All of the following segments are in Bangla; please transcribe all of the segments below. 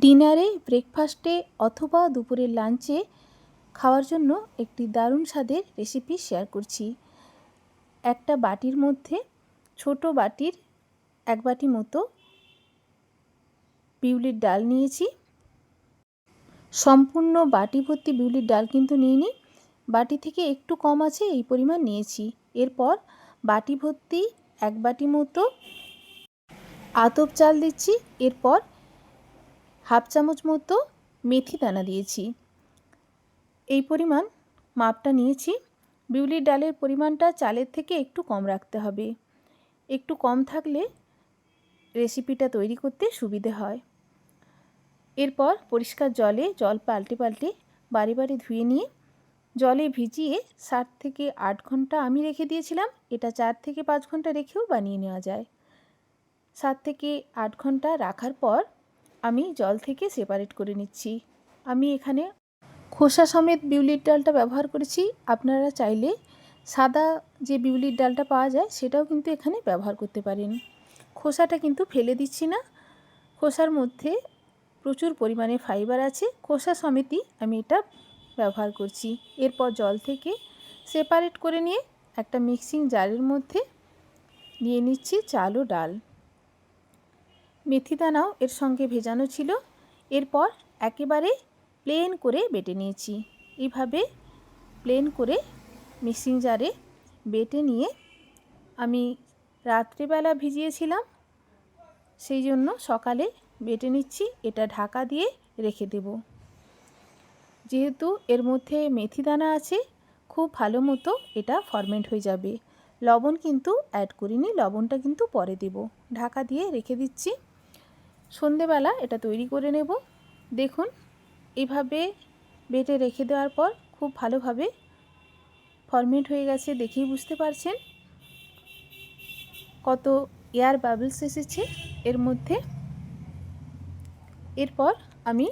ডিনারে, ব্রেকফাস্টে অথবা দুপুরের লাঞ্চে খাওয়ার জন্য একটি দারুণ স্বাদের রেসিপি শেয়ার করছি। একটা বাটির মধ্যে ছোট বাটির 1 বাটি মতো বিউলির ডাল নিয়েছি। সম্পূর্ণ বাটি ভর্তি বিউলির ডাল কিন্তু নিইনি, বাটি থেকে একটু কম আছে এই পরিমাণ নিয়েছি। এরপর বাটি ভর্তি 1 বাটি মতো আতপ চাল দিচ্ছি। এরপর হাফ চামচ মতো মেথি দানা দিয়েছি। এই পরিমাণ মাপটা নিয়েছি। বিউলির ডালের পরিমাণটা চালের থেকে একটু কম রাখতে হবে, একটু কম থাকলে রেসিপিটা তৈরি করতে সুবিধে হয়। এরপর পরিষ্কার জল পাল্টে বারে বারে ধুয়ে নিয়ে জলে ভিজিয়ে 7 থেকে 8 ঘন্টা আমি রেখে দিয়েছিলাম। এটা 4 থেকে 5 ঘন্টা রেখেও বানিয়ে নেওয়া যায়। 7 থেকে 8 ঘন্টা রাখার পর আমি জল থেকে সেপারেট করে নিচ্ছি। আমি এখানে খোসা সমেত বিউলির ডালটা ব্যবহার করেছি। আপনারা চাইলে সাদা যে বিউলির ডালটা পাওয়া যায় সেটাও কিন্তু এখানে ব্যবহার করতে পারেন। খোসাটা কিন্তু ফেলে দিচ্ছি না, খোসার মধ্যে প্রচুর পরিমাণে ফাইবার আছে, খোসা সমেতই আমি এটা ব্যবহার করছি। এরপর জল থেকে সেপারেট করে নিয়ে একটা মিক্সিং জারের মধ্যে নিয়ে নিচ্ছি চাল ও ডাল। মেথি দানাও এর সঙ্গে ভেজানো ছিল। এরপর একেবারে প্লেন করে বেটে নিয়েছি। এইভাবে প্লেন করে মিক্সিং জারে বেটে নিয়ে আমি রাত্রিবেলা ভিজিয়েছিলাম, সেই জন্য সকালে বেটে নিচ্ছি। এটা ঢাকা দিয়ে রেখে দেব। যেহেতু এর মধ্যে মেথি দানা আছে, খুব ভালো মতো এটা ফরমেন্ট হয়ে যাবে। লবণ কিন্তু অ্যাড করিনি, লবণটা কিন্তু পরে দেব। ঢাকা দিয়ে রেখে দিচ্ছি। সন্ধেবেলা এটা তৈরি করে নেব। দেখুন, এইভাবে বেটে রেখে দেওয়ার পর খুব ভালোভাবে ফরমেন্ট হয়ে গেছে। দেখেই বুঝতে পারছেন কত এয়ার বাবলস এসেছে এর মধ্যে। এরপর আমি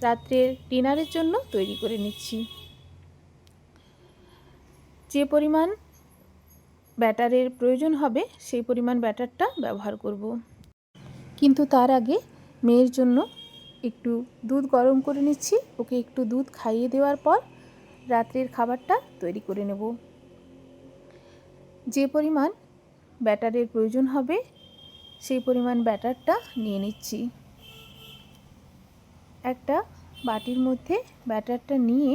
রাত্রের ডিনারের জন্য তৈরি করে নিচ্ছি। যে পরিমাণ ব্যাটারের প্রয়োজন হবে সেই পরিমাণ ব্যাটারটা ব্যবহার করব। কিন্তু তার আগে মেয়ের জন্য একটু দুধ গরম করে নিচ্ছি। ওকে একটু দুধ খাইয়ে দেওয়ার পর রাত্রের খাবারটা তৈরি করে নেব। যে পরিমাণ ব্যাটারের প্রয়োজন হবে সেই পরিমাণ ব্যাটারটা নিয়ে নিচ্ছি। একটা বাটির মধ্যে ব্যাটারটা নিয়ে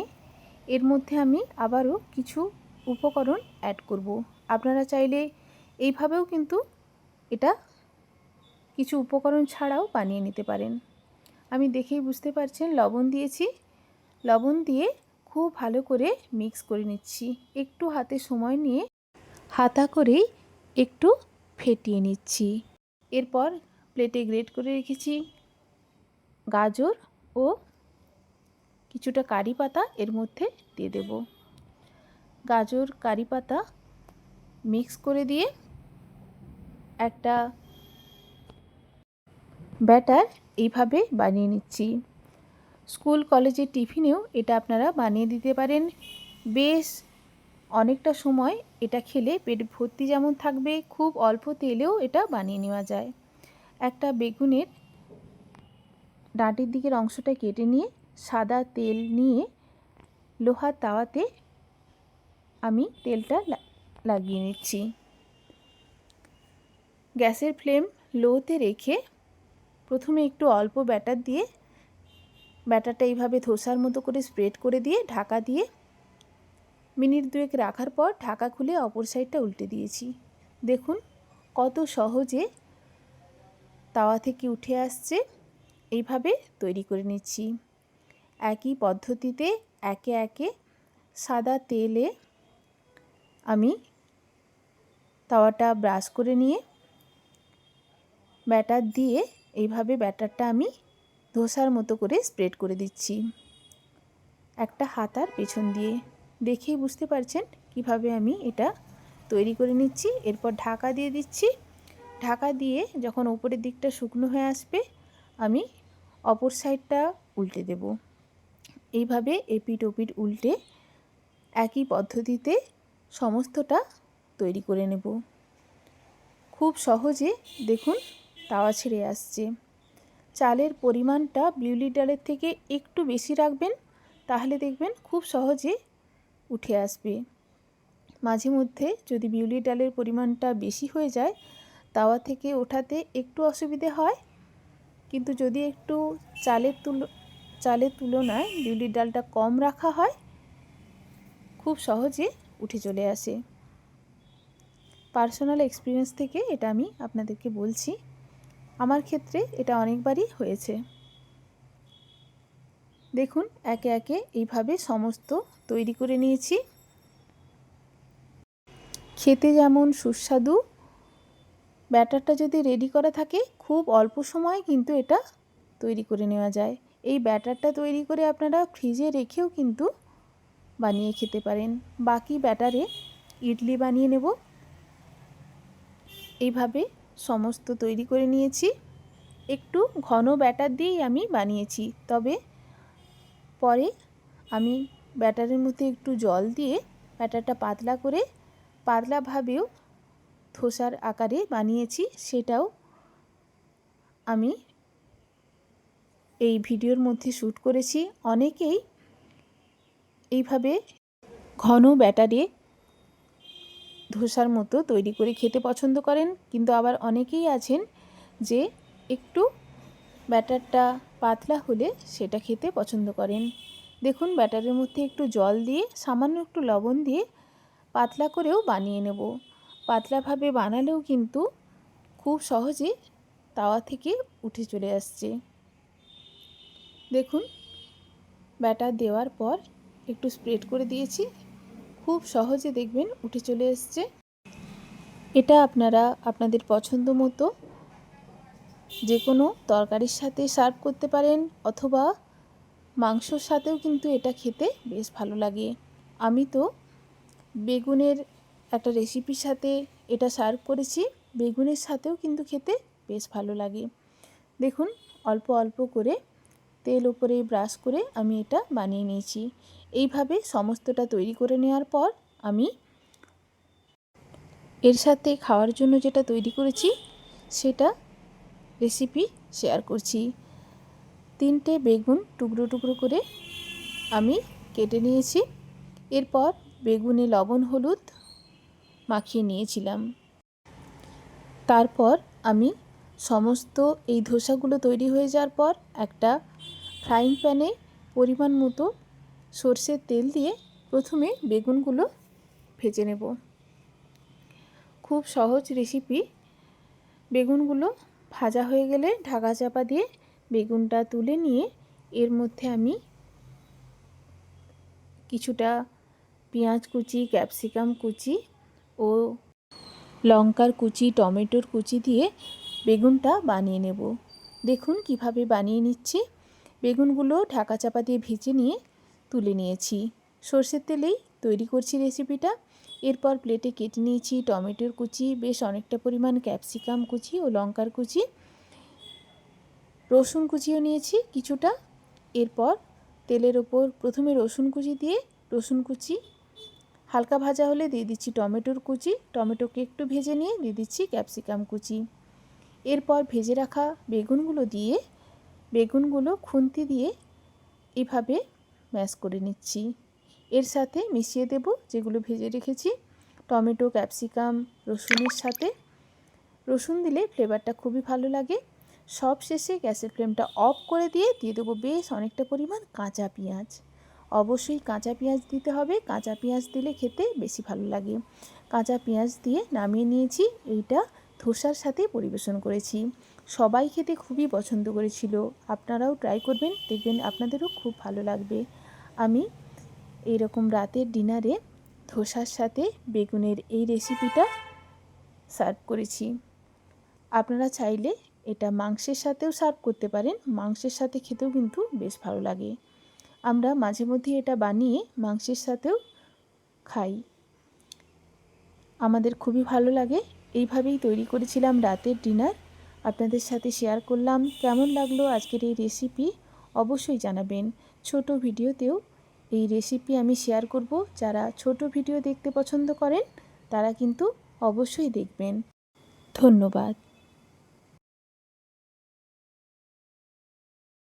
এর মধ্যে আমি আবারও কিছু উপকরণ অ্যাড করব। আপনারা চাইলে এইভাবেও কিন্তু এটা কিছু উপকরণ ছাড়াও বানিয়ে নিতে পারেন। আমি দেখেই বুঝতে পারছেন লবণ দিয়েছি। লবণ দিয়ে খুব ভালো করে মিক্স করে নিচ্ছি। একটু হাতে সময় নিয়ে হাতা করেই একটু ফেটিয়ে নিচ্ছি। এরপর প্লেটে গ্রেট করে রেখেছি গাজর ও কিছুটা কারি পাতা এর মধ্যে দিয়ে দেব। গাজর কারি পাতা মিক্স করে দিয়ে একটা ব্যাটার এইভাবে বানিয়ে নিচ্ছি। স্কুল কলেজের টিফিনেও এটা আপনারা বানিয়ে দিতে পারেন। বেশ অনেকটা সময় এটা খেলে পেট ভর্তি যেমন থাকবে, খুব অল্প তেলেও এটা বানিয়ে নেওয়া যায়। একটা বেগুনের ডাঁটির দিকের অংশটা কেটে নিয়ে সাদা তেল নিয়ে লোহার তাওয়াতে আমি তেলটা লাগিয়ে নিচ্ছি। গ্যাসের ফ্লেম লোতে রেখে প্রথমে একটু অল্প ব্যাটার দিয়ে ব্যাটারটা এইভাবে ধোসার মতো করে স্প্রেড করে দিয়ে ঢাকা দিয়ে মিনিট 2 রাখার পর ঢাকা খুলে অপর সাইডটা উল্টে দিয়েছি। দেখুন কত সহজে তাওয়া থেকে উঠে আসছে। এইভাবে তৈরি করে নিচ্ছি। একই পদ্ধতিতে একে একে সাদা তেলে আমি তাওয়াটা ব্রাশ করে নিয়ে ব্যাটার দিয়ে এইভাবে ব্যাটারটা আমি ধোসার মতো করে স্প্রেড করে দিচ্ছি একটা হাতার পেছন দিয়ে। দেখেই বুঝতে পারছেন কিভাবে আমি এটা তৈরি করে নিচ্ছি। এরপর ঢাকা দিয়ে দিচ্ছি। ঢাকা দিয়ে যখন উপরের দিকটা শুকনো হয়ে আসবে আমি অপর সাইডটা উল্টে দেব। এইভাবে এপিট ওপিট উল্টে একই পদ্ধতিতে সমস্তটা তৈরি করে নেব। খুব সহজে দেখুন তাওয়া ছেড়ে আসছে। চালের পরিমাণটা বিউলির ডালের থেকে একটু বেশি রাখবেন, তাহলে দেখবেন খুব সহজে উঠে আসবে। মাঝে মধ্যে যদি বিউলির ডালের পরিমাণটা বেশি হয়ে যায় তাওয়া থেকে ওঠাতে একটু অসুবিধে হয়, কিন্তু যদি একটু চালের তুলনায় বিউলির ডালটা কম রাখা হয় খুব সহজে উঠে চলে আসে। পার্সোনাল এক্সপিরিয়েন্স থেকে এটা আমি আপনাদেরকে বলছি, আমার ক্ষেত্রে এটা অনেকবারই হয়েছে। দেখুন একে একে এইভাবে সমস্ত তৈরি করে নিয়েছি। খেতে যেমন সুস্বাদু, ব্যাটারটা যদি রেডি করা থাকে খুব অল্প সময়ে কিন্তু এটা তৈরি করে নেওয়া যায়। এই ব্যাটারটা তৈরি করে আপনারা ফ্রিজে রেখেও কিন্তু বানিয়ে খেতে পারেন। বাকি ব্যাটারে ইডলি বানিয়ে নেব। এইভাবে সমস্ত তৈরি করে নিয়েছি। একটু ঘন ব্যাটার দিয়েই আমি বানিয়েছি, তবে পরে আমি ব্যাটারের মধ্যে একটু জল দিয়ে ব্যাটারটা পাতলা করে পাতলাভাবেও ধোসার আকারে বানিয়েছি, সেটাও আমি এই ভিডিওর মধ্যে শ্যুট করেছি। অনেকেই এইভাবে ঘন ব্যাটারে ধোসার মতো তৈরি করে খেতে পছন্দ করেন, কিন্তু আবার অনেকেই আছেন যে একটু ব্যাটারটা পাতলা হলে সেটা খেতে পছন্দ করেন। দেখুন ব্যাটারের মধ্যে একটু জল দিয়ে সামান্য একটু লবণ দিয়ে পাতলা করেও বানিয়ে নেব। পাতলাভাবে বানালেও কিন্তু খুব সহজে তাওয়া থেকে উঠে চলে আসছে। দেখুন ব্যাটার দেওয়ার পর একটু স্প্রেড করে দিয়েছি, খুব সহজে দেখবেন উঠে চলে এসছে। এটা আপনারা আপনাদের পছন্দ মতো যে কোনো তরকারির সাথে সার্ভ করতে পারেন, অথবা মাংসর সাথেও কিন্তু এটা খেতে বেশ ভালো লাগে। আমি তো বেগুনের একটা রেসিপির সাথে এটা সার্ভ করেছি, বেগুনের সাথেও কিন্তু খেতে বেশ ভালো লাগে। দেখুন অল্প অল্প করে তেল উপরে ব্রাশ করে আমি এটা বানিয়ে নিয়েছি। এইভাবে সমস্তটা তৈরি করে নেওয়ার পর আমি এর সাথে খাওয়ার জন্য যেটা তৈরি করেছি সেটা রেসিপি শেয়ার করছি। 3টে বেগুন টুকরো টুকরো করে আমি কেটে নিয়েছি। এরপর বেগুনে লবণ হলুদ মাখিয়ে নিয়েছিলাম। তারপর আমি সমস্ত এই ধোসাগুলো তৈরি হয়ে যাওয়ার পর একটা ফ্রাইং প্যানে পরিমাণ মতো সরষের তেল দিয়ে প্রথমে বেগুনগুলো ভেজে নেব। খুব সহজ রেসিপি। বেগুনগুলো ভাজা হয়ে গেলে ঢাকা চাপা দিয়ে বেগুনটা তুলে নিয়ে এর মধ্যে আমি কিছুটা পেঁয়াজ কুচি, ক্যাপসিকাম কুচি ও লঙ্কার কুচি, টমেটোর কুচি দিয়ে বেগুনটা বানিয়ে নেব। দেখুন কিভাবে বানিয়ে নিচ্ছি। বেগুনগুলো ঢাকা চাপা দিয়ে ভেজে নিয়ে তুলে নিয়েছি। সরষের তেলেই তৈরি করছি রেসিপিটা। এরপর প্লেটে কেটে নিয়েছি টমেটোর কুচি, বেশ অনেকটা পরিমাণ ক্যাপসিকাম কুচি ও লঙ্কার কুচি, রসুন কুচিও নিয়েছি কিছুটা। এরপর তেলের ওপর প্রথমে রসুন কুচি দিয়ে রসুন কুচি হালকা ভাজা হলে দিয়ে দিচ্ছি টমেটোর কুচি, টমেটোকে একটু ভেজে নিয়ে দিয়ে দিচ্ছি ক্যাপসিকাম কুচি। এরপর ভেজে রাখা বেগুনগুলো দিয়ে বেগুনগুলো খুন্তি দিয়ে এভাবে ম্যাশ করে নিচ্ছি। এর সাথে মিশিয়ে দেব যেগুলো ভেজে রেখেছি টমেটো, ক্যাপসিকাম রসুনের সাথে। রসুন দিলে ফ্লেভারটা খুবই ভালো লাগে। সব শেষে গ্যাসের ফ্লেমটা অফ করে দিয়ে দেবো বেশ অনেকটা পরিমাণ কাঁচা পেঁয়াজ। অবশ্যই কাঁচা পেঁয়াজ দিতে হবে, কাঁচা পেঁয়াজ দিলে খেতে বেশি ভালো লাগে। কাঁচা পেঁয়াজ দিয়ে নামিয়ে নিয়েছি। এইটা ধোসার সাথে পরিবেশন করেছি। সবাই খেতে খুবই পছন্দ করেছিল। আপনারাও ট্রাই করবেন, দেখবেন আপনাদেরও খুব ভালো লাগবে। আমি এইরকম রাতের ডিনারে ধোসার সাথে বেগুনের এই রেসিপিটা সার্ভ করেছি। আপনারা চাইলে এটা মাংসের সাথেও সার্ভ করতে পারেন, মাংসের সাথে খেতেও কিন্তু বেশ ভালো লাগে। আমরা মাঝে মধ্যে এটা বানিয়ে মাংসের সাথেও খাই, আমাদের খুবই ভালো লাগে। এইভাবেই তৈরি করেছিলাম রাতের ডিনার, আপনাদের সাথে শেয়ার করলাম। কেমন লাগলো আজকের এই রেসিপি অবশ্যই জানাবেন। ছোট ভিডিওতেও এই রেসিপি আমি শেয়ার করব। যারা ছোট ভিডিও দেখতে পছন্দ করেন তারা কিন্তু অবশ্যই দেখবেন। ধন্যবাদ।